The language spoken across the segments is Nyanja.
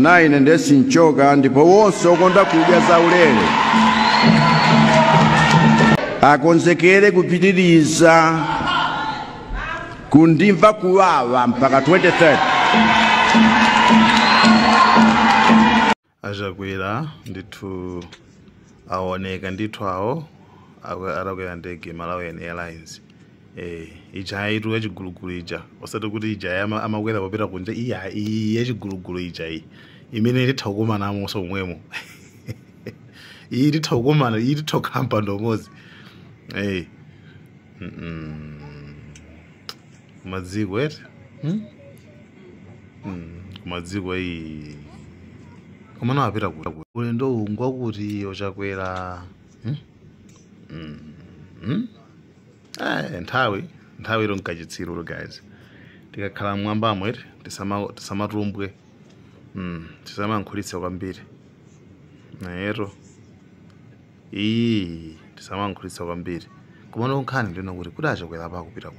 na ine ndesinchoka ndipo wonse okonda kudya zaulere akonzekere kupitiriza kundimva kuwawa mpaka 2030. Achakwera ndithu aoneka ndithu awo arakwera ndege Malawian Airlines. Ija itu yachigulugulu ija osati kuti ija amakwera popita kunja iya yachigulugulu ija iyi imene lithakumana amonso omwemo iyi lithakumana iyi lithakhamba ndomozi kumadziko eti kumadziko iyi kumana wapita kuti ulendo ungwa kuti Achakwera nthawi ilo nkachitsiro guys tikakhala mwambamo eti tisamatumbwe tisamankhulitsa kwambiri nayeto tisamankhulitsa kwambiri kumana unkhani ndina kuti Achakwera pa kupita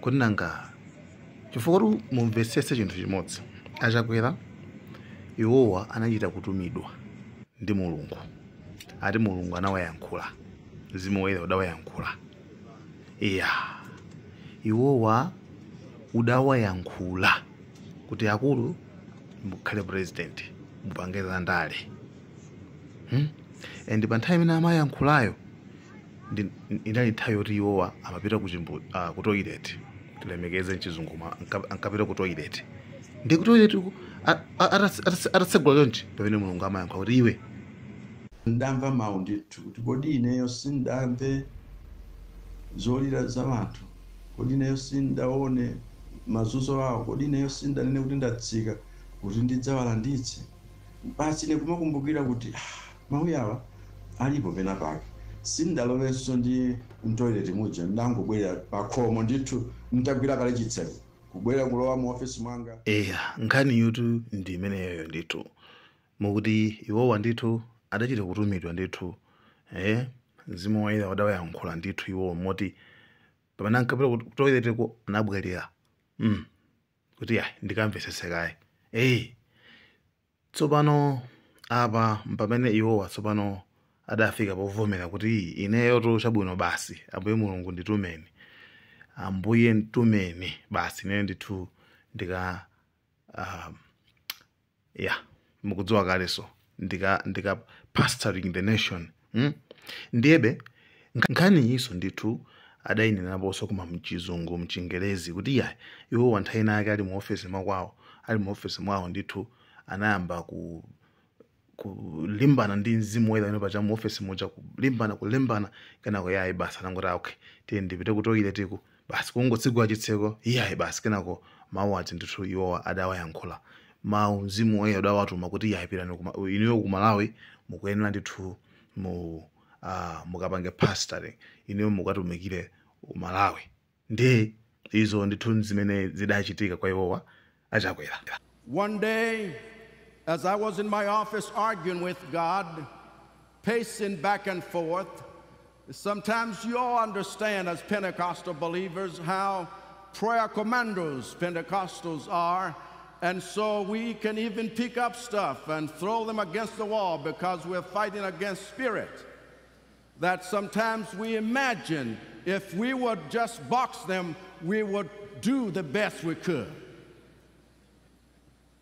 kuti nanga chifukwa kuti mumvetsetse chinthu chimodzi. Achakwera iwowa anachita kutumidwa ndi Mulungu, ati Mulungu anawayankhula, Mzimu Woyera udawayankhula. Iwowa udawayankhula kuti akulu mukhale president mupangeza ndale. And pa nthawi imene amayankhulayo inali nthawi yoti iwowa amapita ku toilet, tilemekeze mchizungu ankapita ku toilet. Ndi ku toilet atatsegula chonchi pamene Mulungu amayankhula kuti iwe ndamva mawu ndithu kuti kodi ineyo sindamve zolira za anthu, kodi ineyo sindaone mazunzo awo, kodi ineyo sindanene kuti ndatsika kuti ndidzawalanditse. Basi ine kumakumbukira kuti mawu awa alipo pena pake. Sindalowenso ndi mtoilet muja ndangobwera pakhomo ndithu nditagwira kale chitseko kubwera kulowa mu office mwanga. Nkhani yutu ndi imeneyo ndithu mukuti iwowa ndithu adachita kutumidwa ndithu Mzimu Woyera udawayankhula ndithu iwowa moti pamene ankapita ku toileteko anabwerera kuti ndikamvetsesekaye. Tsopano apa pamene iwowa tsopano adafika povomera kuti ineyo chabwino basi Ambuye Mulungu nditumeni, Ambuye nditumeni basi ineyo ndithu ndika mukudziwa kaleso ndika pastoring the nation. Ndiyebe nkhani iso ndithu adayinenaponso kuma mchizungu mchingerezi kuti iwowa nthawi yake ali mu office mwawo, ali mu office mwawo ndithu anayamba kulimbana ndi Mzimu Woyera pacha mu office muja, kulimbana kenako basi anangoti okay tiye ndipite ku toiletiko basi kungotsigwa chitseko basi kenako mawu ati ndithu iwowa adawayankhula mawu. Mzimu Woyera udawatuma kuti pitani inuyo ku Malawi mukuyenera ndithu mukapange pastoring, inuyo mukatumikire Malawi. Ndi izo ndithu zimene zidachitika kwa iwowa Achakwera. One day, as I was in my office arguing with God, pacing back and forth, sometimes you all understand as Pentecostal believers how prayer commandos Pentecostals are, and so we can even pick up stuff and throw them against the wall because we're fighting against spirit. That sometimes we imagine if we would just box them, we would do the best we could.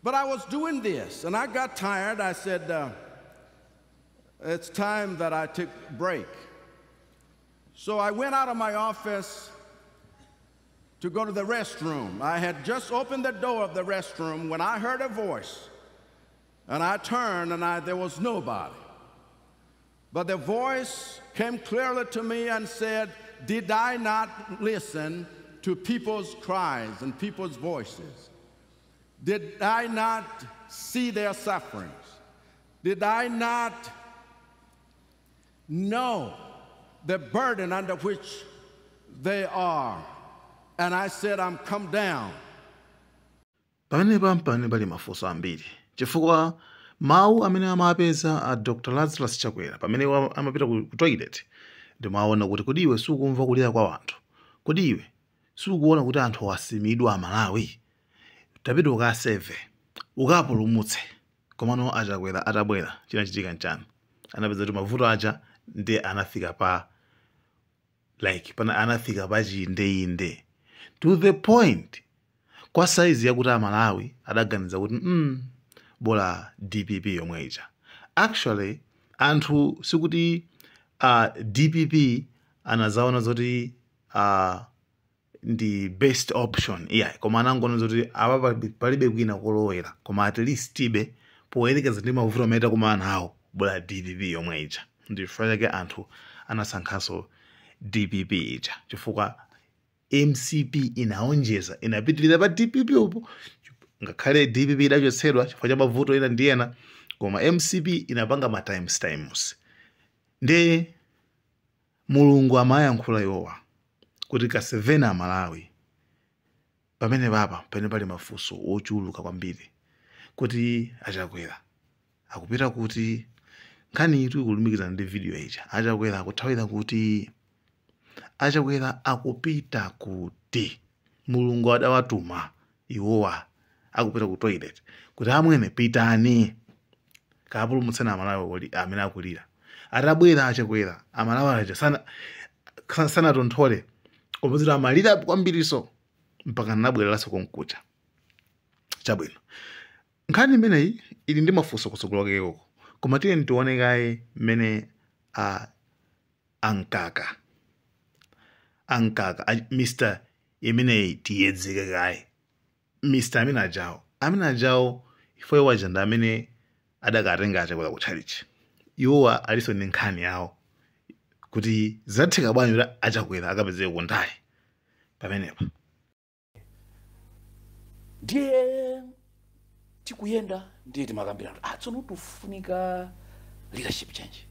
But I was doing this, and I got tired. I said, it's time that I took a break. So I went out of my office to go to the restroom. I had just opened the door of the restroom when I heard a voice. And I turned, and there was nobody. But the voice came clearly to me and said, did I not listen to people's cries and people's voices? Did I not see their sufferings? Did I not know the burden under which they are? And I said, I'm come down. Pamene pali mafunso ambiri chifukwa mawu amene amapeza a Dr. Lazarus Chakwera pamene amapita ku toilet ndimaona kuti kodi iwe sukumva kulira kwa anthu, kodi iwe sukuona kuti anthu wasimidwa Malawi. Tapita ukaseve ukapulumutse komano Achakwera atabwera chinachitika nchani anapeza kuti mavuto aja ndi anafika pa like pana anafika pa chiyindeinde to the point kwa saizi yakuti Amalawi adaganiza kuti bola DPP yomwe ija. Actually anthu sikuti DPP anazaona zoti ndi best option koma anangoona zoti apa palibe kwina kolowera koma at least tibe poyerekeza ndi mavuto amene takumana nawo bola DPP yomwe ija. Ndi chifukwa chake anthu anasankhaso DPP ija chifukwa MCP inaonjeza inapitirira pa DPP upo ngakhale DPP idachotsedwa chifukwa cha mavuto ena ndi ena koma MCP inapanga ma times nde Mulungu amayankhula yowa kuti kasevena Malawi pamene papa pene pali mafunso ochuluka kwambiri kuti Achakwera akupita kuti nkhani itu ikulumikiza ndi video ija Achakwera akuthawira kuti Achakwera akupita kuti Mulungu adawatuma iwowa akupita ku toilet kuti amwene pitani kapulumutsana Amalawi amene akulira atabwera Achakwera Amalawi aja sana tonthole komuzira amalira kwambiriso mpaka nabwereranso konkucha chabwino. Nkhani imeneyi ili ndi mafunso kutsogolo kwake koma tiye tione kaye mmene ankaka Mr. imeneyi tiyedzeke kaye Mr. Amina Jawo ifo wajanda amene adakatenga Achakwera kutchalichi iwowa aliso ndi nkhani yawo kuti zatheka bwanji kuti Achakwera akapezeke kundayi pamenepa. Ndiye tikuyenda ndiye timakambirana tsono tufunika leadership change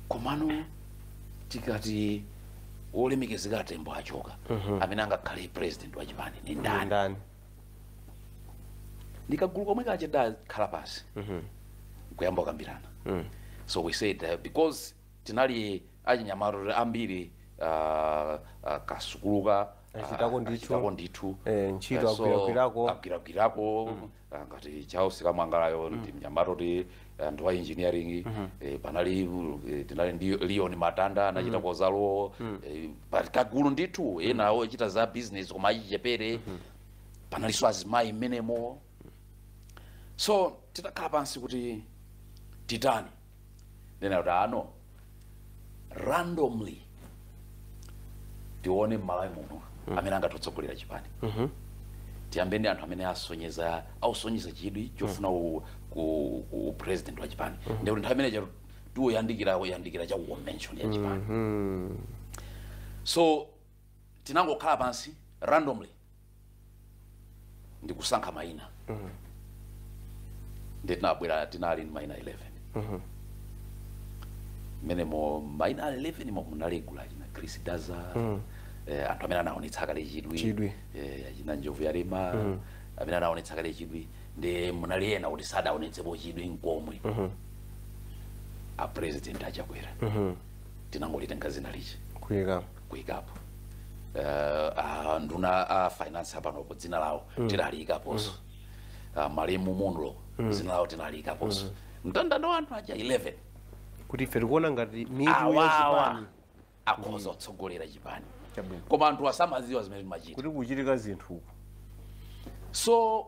komano tikati olemekezeka atembo achoka amene angakhale president wa Japan ni ndani ndikagulu komwe kache dakhala pasi kuyamba kukambirana so we said because tinali achinyamaro ambiri kasukuluka achitako ndithu ntchito agwiragwirako ngati chawo sikamwangalayo ndi mnyamaro ti anthu wa engineering panali tinali ndi Leon Matanda anachita kozalo kagulu ndithu ena ochita za business koma achichepere panali azimayi mmenemo so titakhala pansi kuti titani nena kuti randomly tione Malawi muno amene angatotsogolera Japan tiyambe ndi anthu amene ausonyeza chidwi chofuna ku president wa Japan ndi kuti nthawi imene tiwoyandikira cha convention ya Japan so tinangokhala pansi randomly ndi kusankha mayina ndi tinabwera tinali ndi mayina 11 menemo mayina 11 mo munalegula china Chris Daza anthu amene anaonetsa kale chidwi achina Njovu Yarema amene anaonetsa kale chidwi ndi munaliyena kuti sadaonetsepo chidwi nkomwe a president Achakwera tinangolitenga zina lichi kuyikapo nduna a finance apanopo dzina lawo tinaliyikaponso Malemu Munlo dzina lawo tinaliyikaponso mtandando wa anthu aja 11 kuti ife tikuona ngati mitu ya Japan akhoza kutsogolera Japan koma anthu asamaziwa zimene timachita kuti kuchitika zinthu so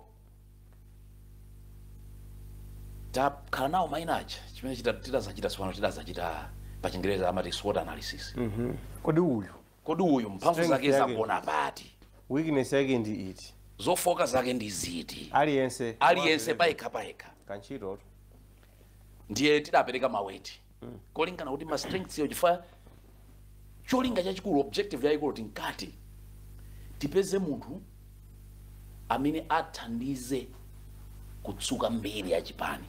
takhala nawo mayina aja chimene tidazachita tsopano tidazachita pa Chingereza amati SWOT analysis kodi uyu mphamvu zake zakuona pati weakness yake ndi iti zofoka zake ndi ziti aliyense payekha kanchito ndiye tidapereka maweti kolingana kuti ma strengths yo chifukwa cholinga chachikulu objective yayikulu tinkati tipeze munthu amene athandize kutsuka mbiri ya Japan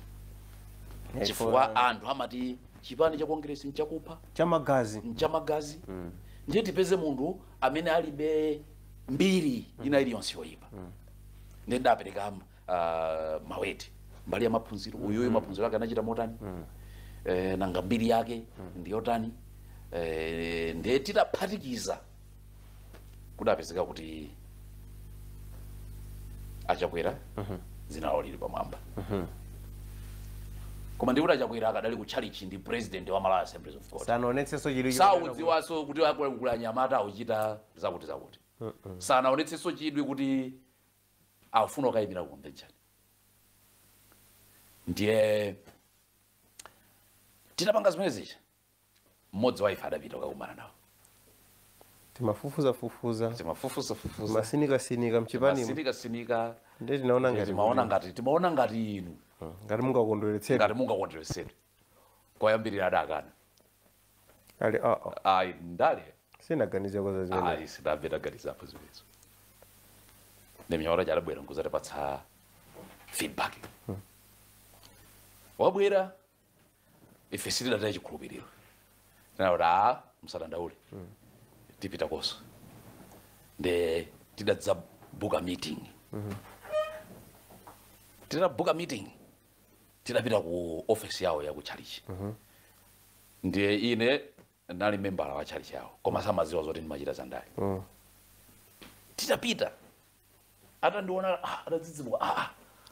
chifukwa anthu amati Japan cha Congress nchakupha chamagazi ndiye tipeze munthu amene alibe mbiri ina iliyonse yoyipa ndiye ndapereka maweti mbali ya maphunziro uyuyu maphunziro ake anachita motani nanga mbiri yake ndiyotani ndiye tidaphatikiza kudapezeka kuti Achakwera dzina lawo lili pamwamba. Koma ndikuti chakwera akadali ku chalichi ndi president wa Malawi Assemblies of God. Sanaonetsenso chidwi Saudziwanso kuti akula anyamata akuchita zakuti. Sanaonetsenso chidwi kuti afuna kuyimira ku convention. Ndiye tinapanga zimene zija. Mmodzi wa ife adapita kukumana nawo. Timafufuza. Masinika mchipani. Masinika. Ndiye tinaona ngati inu. Ngati mungakondweretsedwe. Koyambirira adakana. Ali Ayi ndale. Sinaganiza kwa zimene. Ayi sidapita ganizapo zimenezo. Ndemnyora jalabwera nkuzatipatsa feedback. Wabwera ife sitidataye chikhulupiriro. Naona msadandaule. Tipita koso. Nde tidadza buka meeting. Buka meeting. Tidapita ku office yawo ya ku chalichi. Ndiye ine nali member wa chalichi yawo. Koma samaziwa zoti ndimachita zandale. Tidapita. Atandiona adadzidzimuka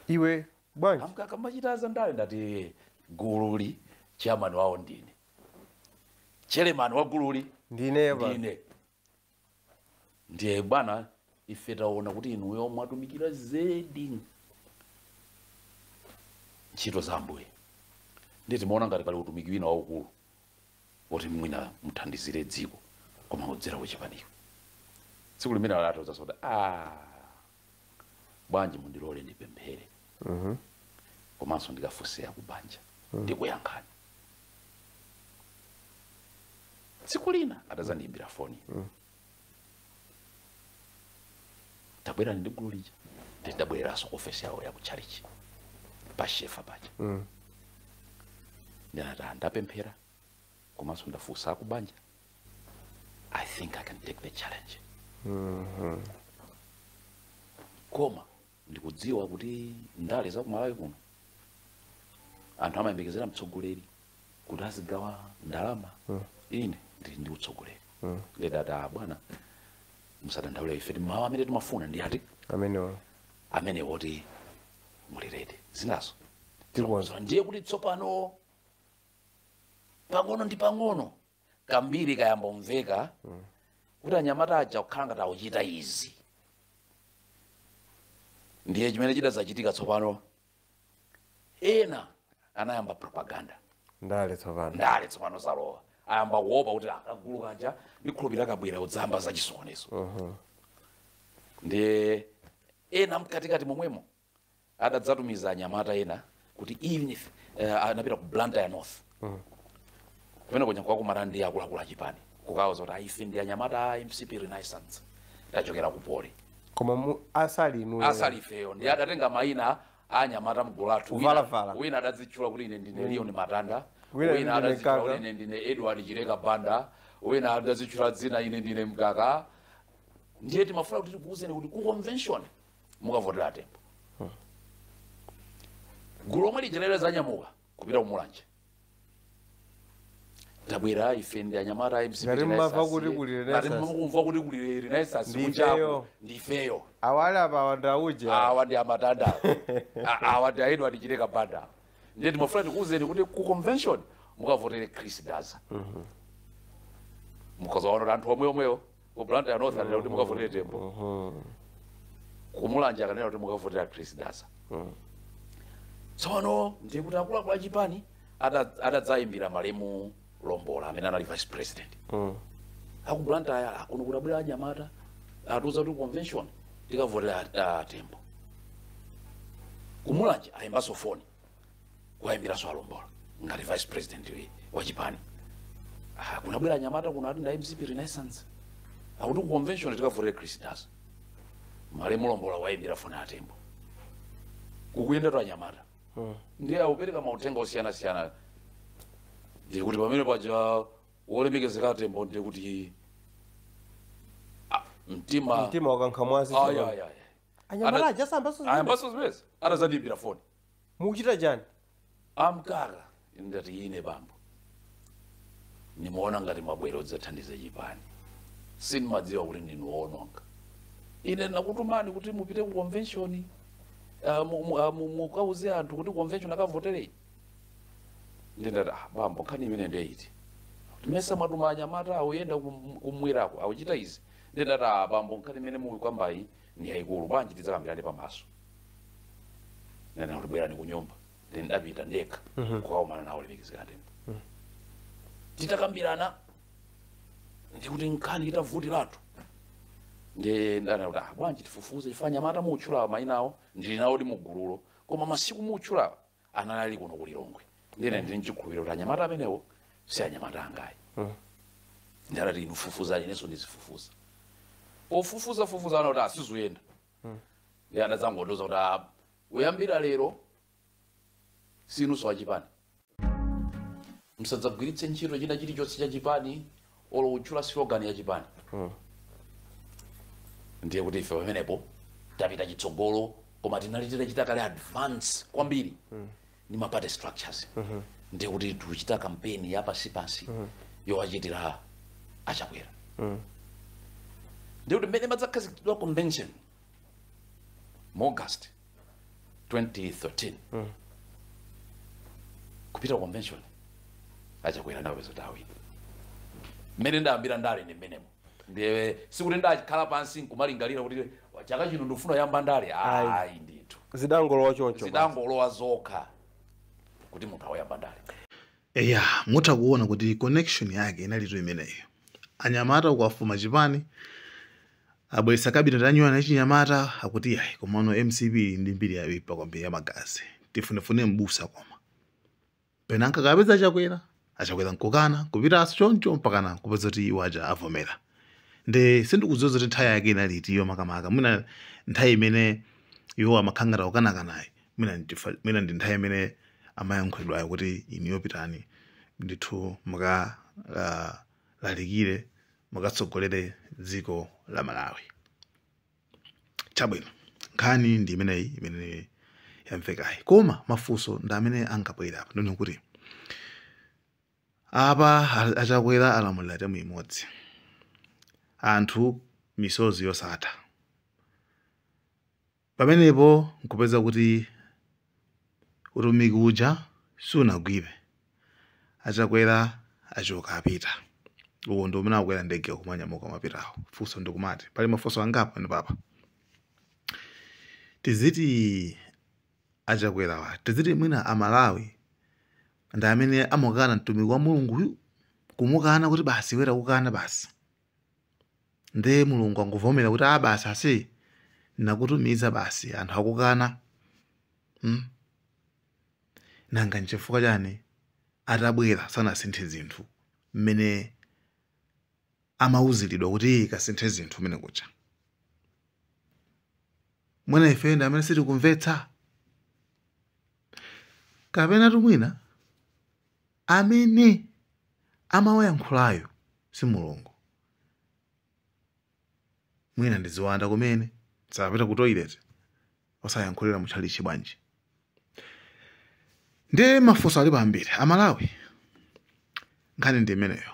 iwe bwanji amkaka machita zandale ndati gululi chairman wawo ndine. Chairman wa gululi ndine. Ndiye bwana ife taona kuti inuyo mwatumikira zedi ntchito za Ambuye. Ndiye timaona ngati kali utumiki wina waukulu woti mwina muthandizire dziko koma kudzera kuchipaniyo. Tsiku limene alatoza soti bwanji mundilole ndipemphere. Komanso ndikafunse kubanja ndikuyankhani. Tsiku lina atazandiimbira foni. Tabwera ndi gulu lija. Ndidabwereranso ku office yawo ya ku chalichi. Pa shefa paja. Ndinati ndapemphera komanso ndafunsa kubanja. I think I can take the challenge. Koma ndikudziwa kuti ndale za kumalawi kuno anthu amayembekezera mtsogoleri kuti azigawa ndalama. Ine ndi utsogoleri. Ndedata bwana musadandaule ife mawu amene timafuna ndi ati amene woti mulirede zinazo. Ndiye kuti tsopano pang'ono ndi pang'ono kambiri kayamba umveka kuti anyamata aja kukhala ngati akuchita izi. Ndiye chimene chidazachitika tsopano ena anayamba propaganda. Ndale tsopano zalowa. Ayamba kuopa kuti akagulu kanja ndikhulupirira kabwera kudzamba za chisokonezo. Ndiye ena mkatikati momwemo adadzatumiza anyamata ena kuti even if anapita ku Blantyre North. Pamene kunya kwakumana ndi akuluakulu achipani kukawuza kuti ife ndi anyamata MCP Renaissance tachokera ku Pole. Koma asali ifeyo ndi adatenga mayina anyamata mgulu lathu. Wina adadzitchula kuti ine ndine Leon Matanda. Wina adadzitchula kuti ine ndine Edward Chireka Banda. Wina adadzitchula dzina ine ndine Mgaka. Ndiye timafuna kuti tikuwuzeni kuti ku convention mukavotera Tembo. Gulu lomwe lijenereza anyamuka kupita kumulanje. Tabwera ife ndi anyamata MCP Renaissance. Kumva kuti kuli Renaissance kunjapo ndifeyo. Awali apa ndauja. Awa ndi amatanda. Awa ndi Edward Chireka Banda. Ndiye timafuna tikuwuzeni kuti ku convention mukavotere Chris Daza. Mukazaona anthu omweyo ku Blantyre North anena kuti mukavotere Tembo. Kumulanje akanena kuti mukavotera Chris Daza. Tsono ndiye kuti akuluakulu achipani adadzayimbira Malemu Lombola amene anali vice president. Aku Blantyre akuno kuti abwera anyamata atuza kuti convention tikavotera Tembo. Kumulanje ayimbaso foni kuyimbiraso Lombola ngati vice president wa chipani. Kunabwera anyamata kuno ati nda MCP Renaissance. Akuti ku convention tikavotera Chris Daza. Malemu Lombola wayimbira foni ya Tembo. Kukuyenda to anyamata. Ndiye akupereka mautenga osiyana-siyana. Ndiye kuti pamene paja wolemekezeka Tembo ndiye kuti mtima wakankhamwazi. Anyamata aja ayambaso zimezi atazandiimbira foni. Mukuchita chani? Amkaka ndati ine bambo nimuona ngati mabwera odzathandiza chipani. Sindimadziwa kuti ndinu woononga. Ine nakutumani kuti mupite ku convention mukauze anthu kuti convention akavotere. Ndenda bambo nkhani imene ndeiti. Mesa matuma anyamata auyenda kumwirako akuchita izi. Ndenda bambo nkhani imene muli kwambayi ni yaikulu bwanji tizakambirane pamaso. Nena ulibwerani kunyumba. Ndapita ndekha kukaumana nawo limikizira ndembo. Titakambirana ndikuti nkhani itavutiratu. Ndana kuti bwanji tifufuze ifanya mata muutchula mainawo ndili nawo ndi mugululo koma masiku muutchula analali kuno kulilongwe. Ndine ndili nchikhulupiriro kuti anyamata amenewo si anyamata angayi. Ndalati inufufuza inenso ndizifufuza. Fufuza ana kuti asizuyenda. Ndi anadzangotoza kuti uyambira lero sinuso wachipani. Msadzagwiritse ntchito china chilichonse cha chipani olo utchula slogan ya chipani. Ndiye kuti ife pamenepo tapita chitsogolo koma tinali titachita kale advance kwambiri ni mapate structures. Ndiye kuti tuchita kampeni ya pasi yowachitira achakwera. Ndiye kuti mmene madzakhazikitsidwa convention mu August 2013 kupita convention achakwera nawo bezotawi. Mmene ndayambira ndale ndi mmenemo. Ndiye sikuti ndakhala pansi nkumalingalira kuti chaka chino ndifuna yamba ndale ayi ndithu. Zidangolowa choncho. Zidangolowa zokha kuti munthu awoyamba ndale. Eya, mutha kuona kuti connection yake inalitu imeneyo. Anyamata ukafuma chipani abwesa cabinet anywana achinyamata akuti yayi komano MCP ndi mbiri yabipa kwambiri ya magazi. Tifunefune mbusa koma. Penanka kapeza achakwera nkokana kupita choncho mpakana kupeza kuti iwaja avomera. Nde sindikuzoza kuti nthawi yake inaliti iyo makamaka. Mwina nthawi imene iwo amakhangata kukanaka naye. Mwina ndi nthawi imene amayankhulidwayo kuti iniyo pitani ndithu lalikire mukatsogolere dziko la Malawi. Chabwino nkhani ndi imeneyi imene yamvekayi. Koma mafunso ndi amene angabwera apa ndino kuti apa achakwera alamulira temu imodzi. Anthu misozi yosatha. Pamenepo nkupeza kuti utumiki uja sunagwire. Achakwera achoka apita. Uwo ndo umene akwera ndege kumanyamuka mapitawo. Funso ndikumati pali mafunso angapo ndi papa. Tiziti achakwera tiziti mwina Amalawi ndi amene amukana mtumiki wa Mulungu kumukana kuti basi wera kukana basi. Nde Mulungu anguvomera kuti basi ase nakutumiza basi anthu akukana. Nanga nchifukwa chani atabwera sanasinthe zinthu mmene amauziridwa kuti kasinthe zinthu mmene kucha. Mwina ife ndi amene sitikumvetsa. Kapena tumwina amene amawayankhulayo si Mulungu. Mwina ndiziwanda kumene sapita ku toilet osayankhulira mutchalichi bwanji. Ndiye mafunso ali pambiri. Amalawi nkhani ndi imeneyo.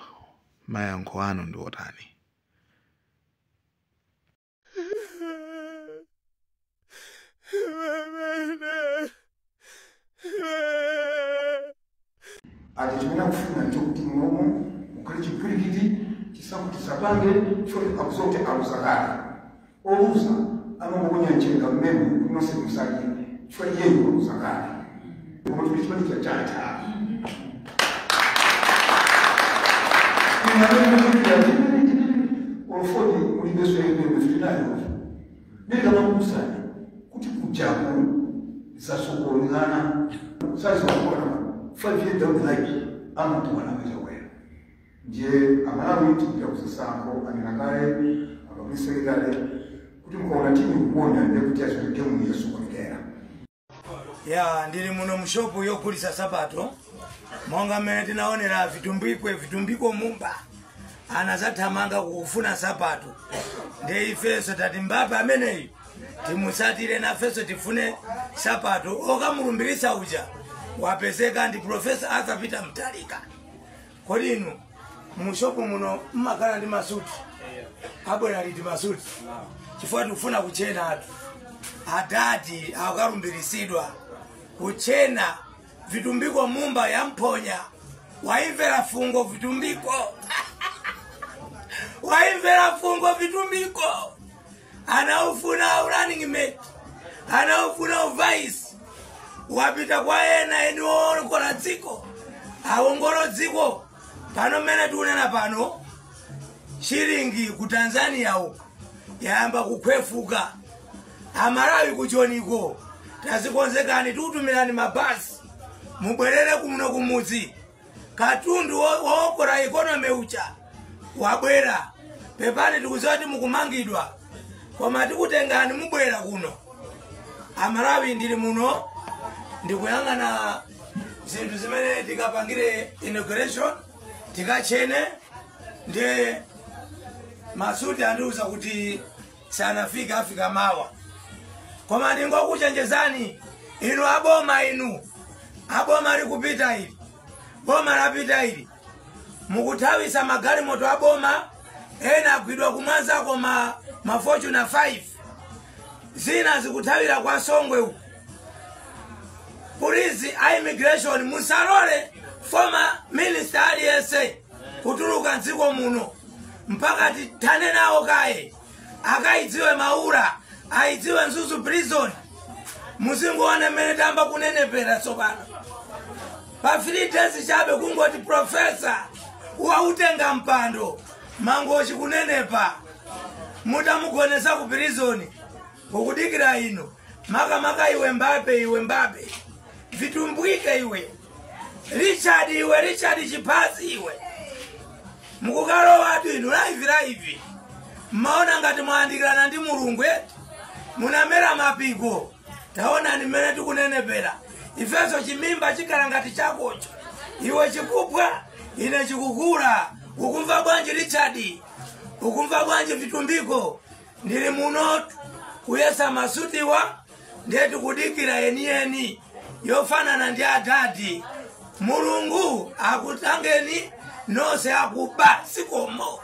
Mayankho anu ndi otani? Ati chimene kufuna ncho kuti munomo mukhale chipwirikiti chisakuti sapange choti akuzote alusakale. Olusa amamukunya nchenga mmene kunonse kusaki choti yeye alusakale. Koma chipwirikiti cha chata. Olufodi ulibeso yebebe finayo. Nenda makusanya kuti kujabu zasokolana sasa wakona 5 years down the line amatuwana kachawera. Ndiye Amalawi timu ya kusasango anilangale akabisekale kuti mkaona timu kuona ndiye kuti asiteke mu Yesu kwakera. Ya ndili muno mushopu yokulisa sapato. Monga mmene tinaonera vitumbiko mumba. Anazathamanga kufuna sapato. Ndiye ifeso tati mbaba ameneyi timusatire na feso tifune sapato okamulumbirisa uja wapezeka ndi Professor Arthur Peter Mutharika. Kodi inu mushopu muno mmakhala ndi masuti abwera liti masuti chifukwa tikufuna kuchena atu adadi akarumbirisidwa kuchena vitumbiko mumba ya mponya waimvera fungo vitumbiko waimvera fungo vitumbiko anaufuna running mate anaufuna vice wapita kwa ena eno kola dziko awongolo dziko pano mene tunena pano shilingi ku Tanzania uko yamba kukwefuka amarawi kuchoniko tazikonzekani tutumirani mabasi mubwerere kumuno kumudzi katundu wokora economy ucha wabwera pepani tikuzoti mukumangidwa koma tikutengani mubwera kuno amarawi ndili muno ndikuyangana zinthu zimene tikapangire inauguration tikachene ndi Masudi andiuza kuti sanafika afika mawa koma ndingokuchenjezani inu aboma aboma likupita ili boma lapita ili mukutawisa magari moto aboma ena agwidwa kumwanza koma Fortune 5 zina zikutawira kwa Songwe uko polisi immigration musalole former minister aliyense kutuluka nziko muno mpaka titane nawo kaye akaidziwe Maura aidziwe Nzuzu prison musingoona mene tamba kunenepera tsopano pa 3 days chabe kungoti professor wautenga mpando mangochi kunenepa mutamugonesa ku prison kukudikira ino maka iwe Mbappe vitumbwike iwe Richard Chipazi iwe mukukalo watu inu live maona ngati mwandikirana ndi Mulungu munamera mapiko taona ni mene tikunenepera ifeso chimimba chikala ngati chakocho iwe chikupwa ine chikukula ukumva bwanji Richard ukumva bwanji vitumbiko ndili muno kuyesa masutiwa ndeti kudikira enieni yofanana ndi adadi Mulungu akutangeni nose akuba sikomo